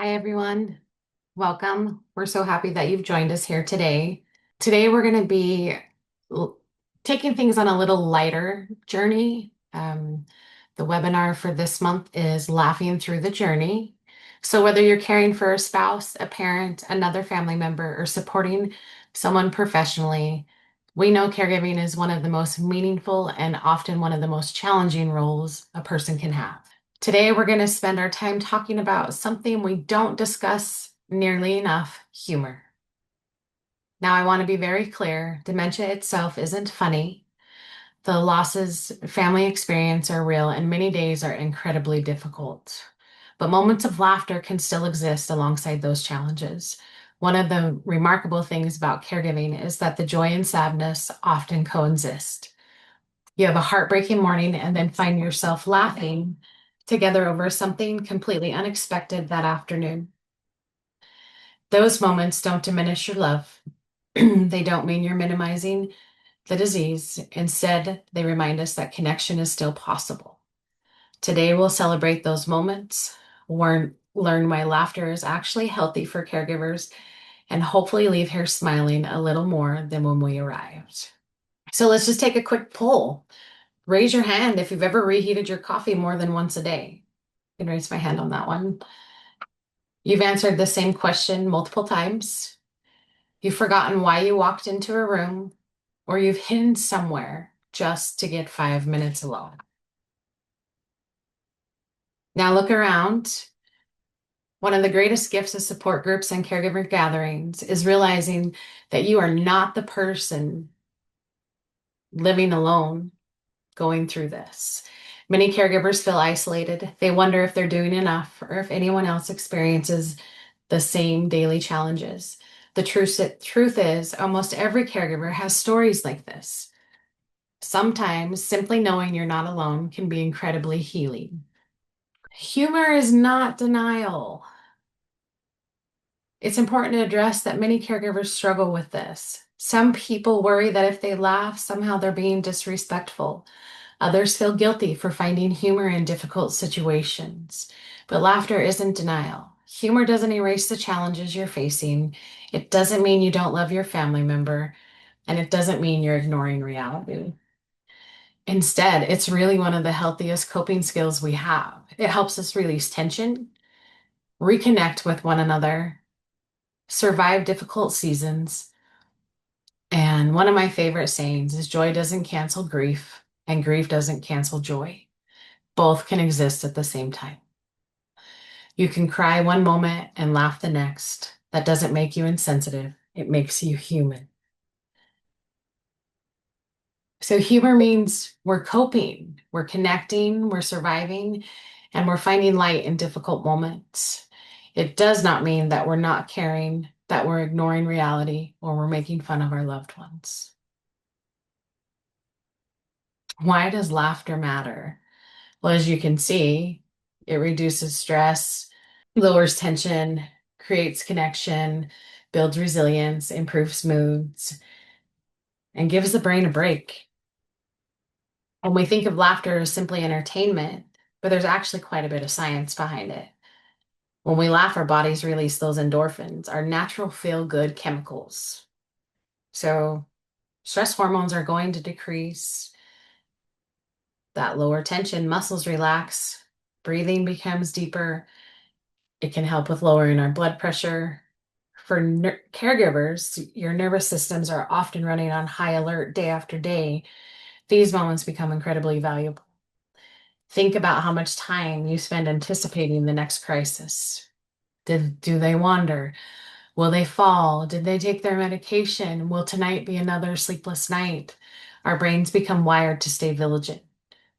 Hi, everyone. Welcome. We're so happy that you've joined us here today. Today, we're going to be l- taking things on a little lighter journey. The webinar for this month is Laughing Through the Journey. So, whether you're caring for a spouse, a parent, another family member, or supporting someone professionally, we know caregiving is one of the most meaningful and often one of the most challenging roles a person can have. Today, we're going to spend our time talking about something we don't discuss nearly enough: humor. Now, I want to be very clear: dementia itself isn't funny. The losses family experience are real, and many days are incredibly difficult. But moments of laughter can still exist alongside those challenges. One of the remarkable things about caregiving is that the joy and sadness often coexist. You have a heartbreaking morning and then find yourself laughing together over something completely unexpected that afternoon. Those moments don't diminish your love. They don't mean you're minimizing the disease. Instead, they remind us that connection is still possible. Today, we'll celebrate those moments, learn why laughter is actually healthy for caregivers, and hopefully leave here smiling a little more than when we arrived. So let's just take a quick poll. Raise your hand if you've ever reheated your coffee more than once a day. I can raise my hand on that one. You've answered the same question multiple times. You've forgotten why you walked into a room, or you've hidden somewhere just to get 5 minutes alone. Now look around. One of the greatest gifts of support groups and caregiver gatherings is realizing that you are not the person living alone going through this. Many caregivers feel isolated. They wonder if they're doing enough or if anyone else experiences the same daily challenges. The truth is, almost every caregiver has stories like this. Sometimes simply knowing you're not alone can be incredibly healing. Humor is not denial. It's important to address that many caregivers struggle with this. Some people worry that if they laugh, somehow they're being disrespectful. Others feel guilty for finding humor in difficult situations. But laughter isn't denial. Humor doesn't erase the challenges you're facing. It doesn't mean you don't love your family member, and it doesn't mean you're ignoring reality. Instead, it's really one of the healthiest coping skills we have. It helps us release tension, reconnect with one another, survive difficult seasons. And one of my favorite sayings is joy doesn't cancel grief, and grief doesn't cancel joy. Both can exist at the same time. You can cry one moment and laugh the next. That doesn't make you insensitive, it makes you human. So, humor means we're coping, we're connecting, we're surviving, and we're finding light in difficult moments. It does not mean that we're not caring, that we're ignoring reality, or we're making fun of our loved ones. Why does laughter matter? Well, as you can see, it reduces stress, lowers tension, creates connection, builds resilience, improves moods, and gives the brain a break. And we think of laughter as simply entertainment, but there's actually quite a bit of science behind it. When we laugh, our bodies release those endorphins, our natural feel-good chemicals. So stress hormones are going to decrease, that lower tension, muscles relax, breathing becomes deeper. It can help with lowering our blood pressure. For caregivers, your nervous systems are often running on high alert day after day. These moments become incredibly valuable. Think about how much time you spend anticipating the next crisis. Do they wander? Will they fall? Did they take their medication? Will tonight be another sleepless night? Our brains become wired to stay vigilant.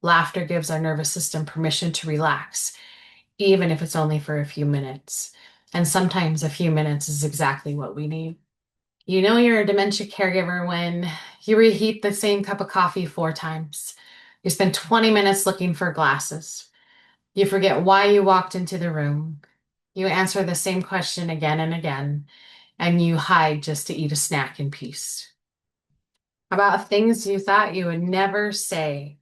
Laughter gives our nervous system permission to relax, even if it's only for a few minutes. And sometimes a few minutes is exactly what we need. You know you're a dementia caregiver when you reheat the same cup of coffee 4 times. You spend 20 minutes looking for glasses. You forget why you walked into the room. You answer the same question again and again, and you hide just to eat a snack in peace. About things you thought you would never say.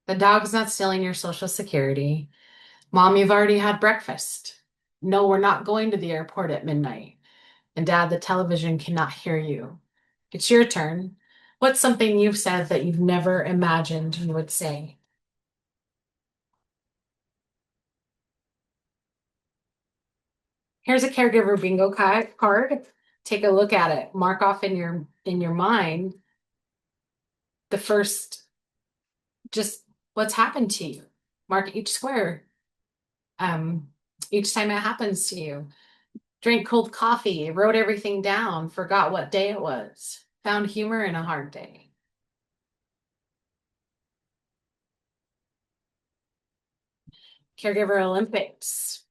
The dog's not stealing your social security. Mom, you've already had breakfast. No, we're not going to the airport at midnight. And Dad, the television cannot hear you. It's your turn. What's something you've said that you've never imagined you would say? Here's a caregiver bingo card. Take a look at it. Mark off in your mind the first, just what's happened to you. Mark each square. Um, each time it happens to you. Drank cold coffee, wrote everything down, forgot what day it was, found humor in a hard day. Caregiver Olympics.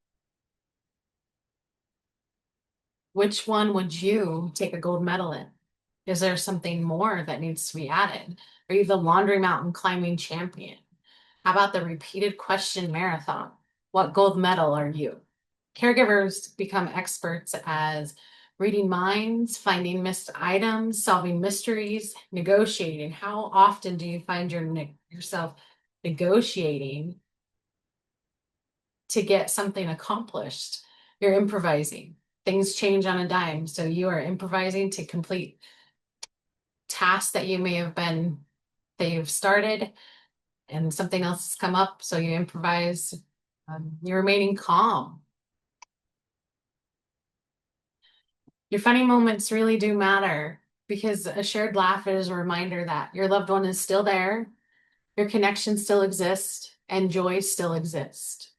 Which one would you take a gold medal in? Is there something more that needs to be added? Are you the laundry mountain climbing champion? How about the repeated question marathon? What gold medal are you? Caregivers become experts as reading minds, finding missed items, solving mysteries, negotiating. How often do you find yourself negotiating to get something accomplished? You're improvising. Things change on a dime. So you are improvising to complete tasks that that you've started and something else has come up. So you improvise. You're remaining calm. Your funny moments really do matter because a shared laugh is a reminder that your loved one is still there, your connection still exists, and joy still exists.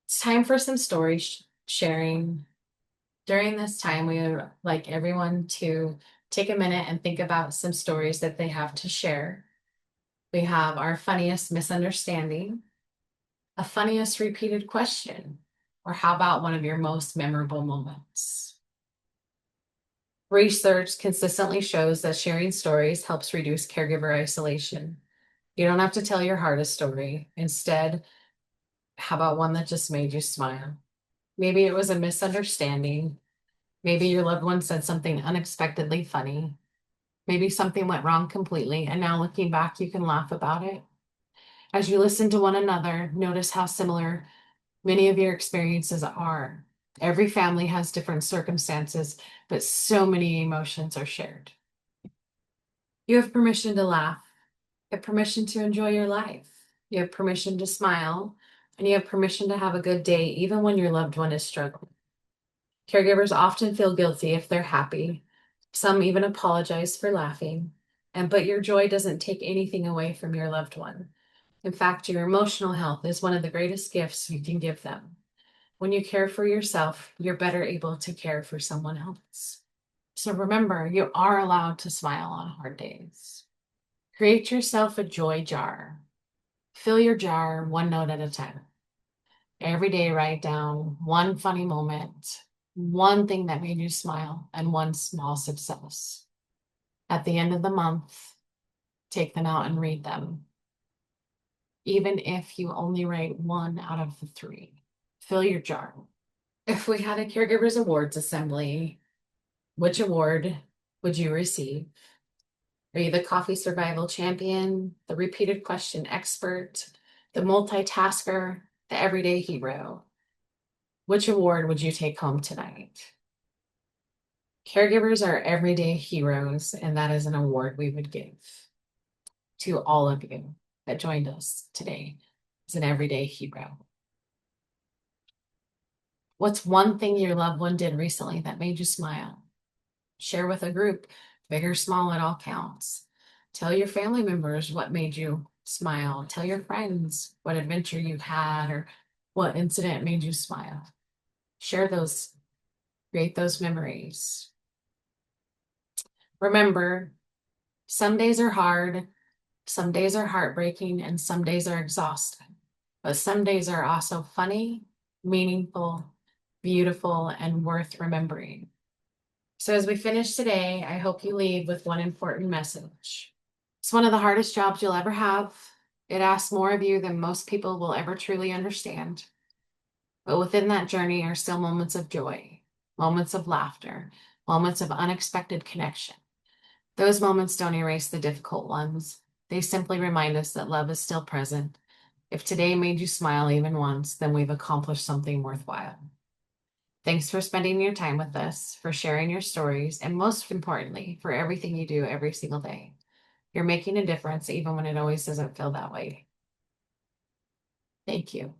It's time for some story sharing. During this time, we would like everyone to take a minute and think about some stories that they have to share. We have our funniest misunderstanding, a funniest repeated question, or how about one of your most memorable moments? Research consistently shows that sharing stories helps reduce caregiver isolation. You don't have to tell your hardest story. Instead, how about one that just made you smile? Maybe it was a misunderstanding. Maybe your loved one said something unexpectedly funny. Maybe something went wrong completely, and now looking back, you can laugh about it. As you listen to one another, notice how similar many of your experiences are. Every family has different circumstances, but so many emotions are shared. You have permission to laugh. You have permission to enjoy your life. You have permission to smile, and you have permission to have a good day, even when your loved one is struggling. Caregivers often feel guilty if they're happy. Some even apologize for laughing. But your joy doesn't take anything away from your loved one. In fact, your emotional health is one of the greatest gifts you can give them. When you care for yourself, you're better able to care for someone else. So remember, you are allowed to smile on hard days. Create yourself a joy jar. Fill your jar one note at a time. Every day, write down one funny moment, one thing that made you smile, and one small success. At the end of the month, take them out and read them, even if you only write one out of the three. Fill your jar. If we had a Caregivers Awards assembly, which award would you receive? Are you the coffee survival champion, the repeated question expert, the multitasker, the everyday hero? Which award would you take home tonight? Caregivers are everyday heroes, and that is an award we would give to all of you that joined us today as an everyday hero. What's one thing your loved one did recently that made you smile? Share with a group, big or small, it all counts. Tell your family members what made you smile. Tell your friends what adventure you had or what incident made you smile. Share those, create those memories. Remember, some days are hard, some days are heartbreaking, and some days are exhausting. But some days are also funny, meaningful, beautiful, and worth remembering. So as we finish today, I hope you leave with one important message. It's one of the hardest jobs you'll ever have. It asks more of you than most people will ever truly understand. But within that journey are still moments of joy, moments of laughter, moments of unexpected connection. Those moments don't erase the difficult ones. They simply remind us that love is still present. If today made you smile even once, then we've accomplished something worthwhile. Thanks for spending your time with us, for sharing your stories, and most importantly, for everything you do every single day. You're making a difference even when it always doesn't feel that way. Thank you.